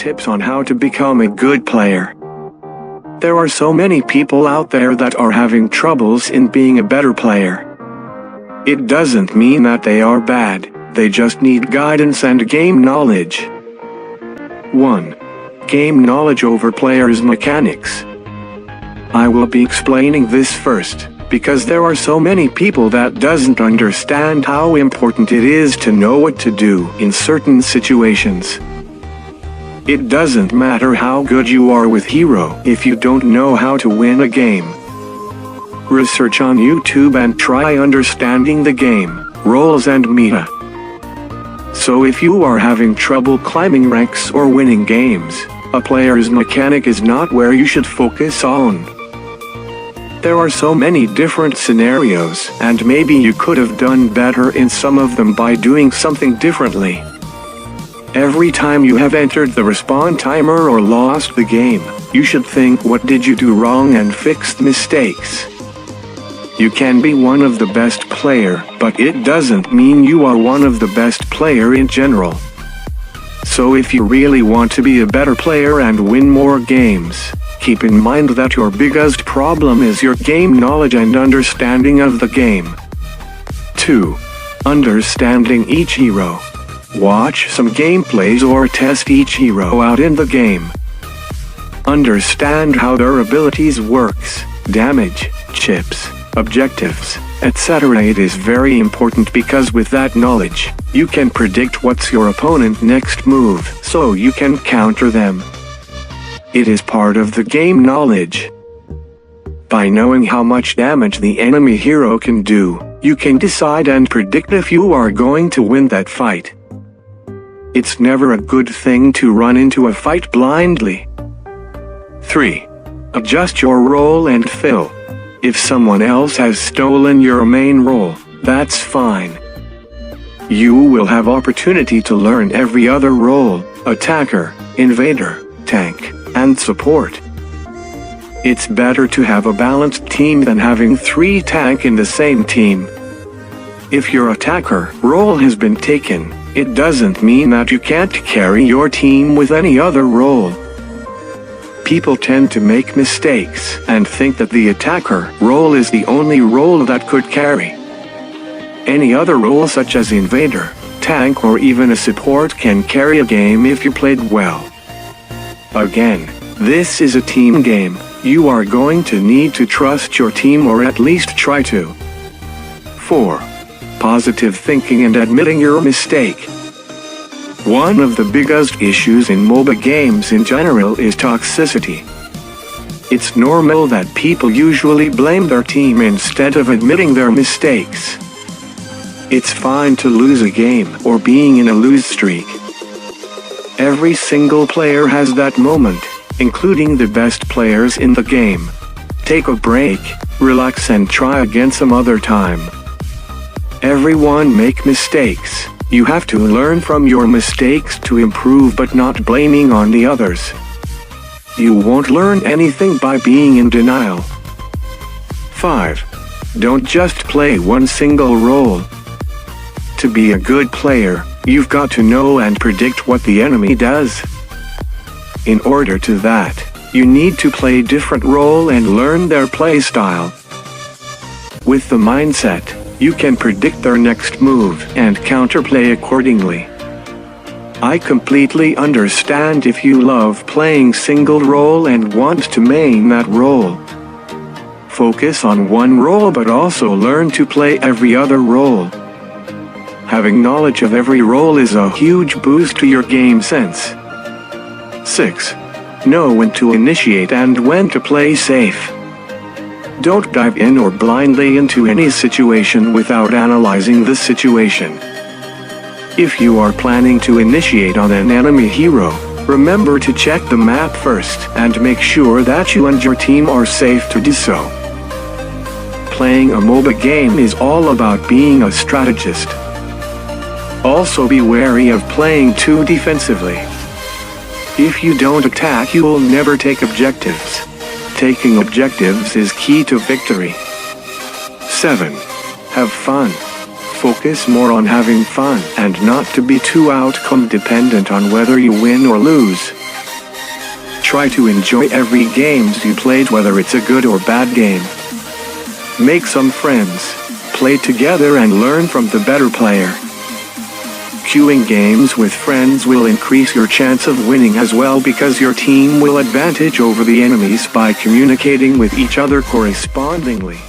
tips on how to become a good player. There are so many people out there that are having troubles in being a better player. It doesn't mean that they are bad, they just need guidance and game knowledge. 1. Game knowledge over players' mechanics. I will be explaining this first, because there are so many people that doesn't understand how important it is to know what to do in certain situations. It doesn't matter how good you are with Hero if you don't know how to win a game. Research on YouTube and try understanding the game, roles and meta. So if you are having trouble climbing ranks or winning games, a player's mechanic is not where you should focus on. There are so many different scenarios, and maybe you could have done better in some of them by doing something differently. Every time you have entered the respawn timer or lost the game, you should think, what did you do wrong, and fix the mistakes. You can be one of the best player, but it doesn't mean you are one of the best player in general. So if you really want to be a better player and win more games, keep in mind that your biggest problem is your game knowledge and understanding of the game. 2. Understanding each hero. Watch some gameplays or test each hero out in the game. Understand how their abilities works, damage, chips, objectives, etc. It is very important because with that knowledge, you can predict what's your opponent's next move, so you can counter them. It is part of the game knowledge. By knowing how much damage the enemy hero can do, you can decide and predict if you are going to win that fight. It's never a good thing to run into a fight blindly. 3. Adjust your role and fill. If someone else has stolen your main role, that's fine. You will have opportunity to learn every other role: attacker, invader, tank, and support. It's better to have a balanced team than having 3 tank in the same team. If your attacker role has been taken, it doesn't mean that you can't carry your team with any other role. People tend to make mistakes and think that the attacker role is the only role that could carry. Any other role such as invader, tank, or even a support can carry a game if you played well. Again, this is a team game. You are going to need to trust your team, or at least try to. 4. Positive thinking and admitting your mistake. One of the biggest issues in MOBA games in general is toxicity. It's normal that people usually blame their team instead of admitting their mistakes. It's fine to lose a game or being in a lose streak. Every single player has that moment, including the best players in the game. Take a break, relax, and try again some other time. Everyone make mistakes. You have to learn from your mistakes to improve, but not blaming on the others. You won't learn anything by being in denial. 5. Don't just play one single role. To be a good player, you've got to know and predict what the enemy does. In order to that, you need to play different role and learn their play style. With the mindset, you can predict their next move and counterplay accordingly. I completely understand if you love playing single role and want to main that role. Focus on one role but also learn to play every other role. Having knowledge of every role is a huge boost to your game sense. 6. Know when to initiate and when to play safe. Don't dive in or blindly into any situation without analyzing the situation. If you are planning to initiate on an enemy hero, remember to check the map first and make sure that you and your team are safe to do so. Playing a MOBA game is all about being a strategist. Also be wary of playing too defensively. If you don't attack, you will never take objectives. Taking objectives is key to victory. 7. Have fun. Focus more on having fun and not to be too outcome dependent on whether you win or lose. Try to enjoy every games you played, whether it's a good or bad game. Make some friends, play together and learn from the better player. Queuing games with friends will increase your chance of winning as well, because your team will advantage over the enemies by communicating with each other correspondingly.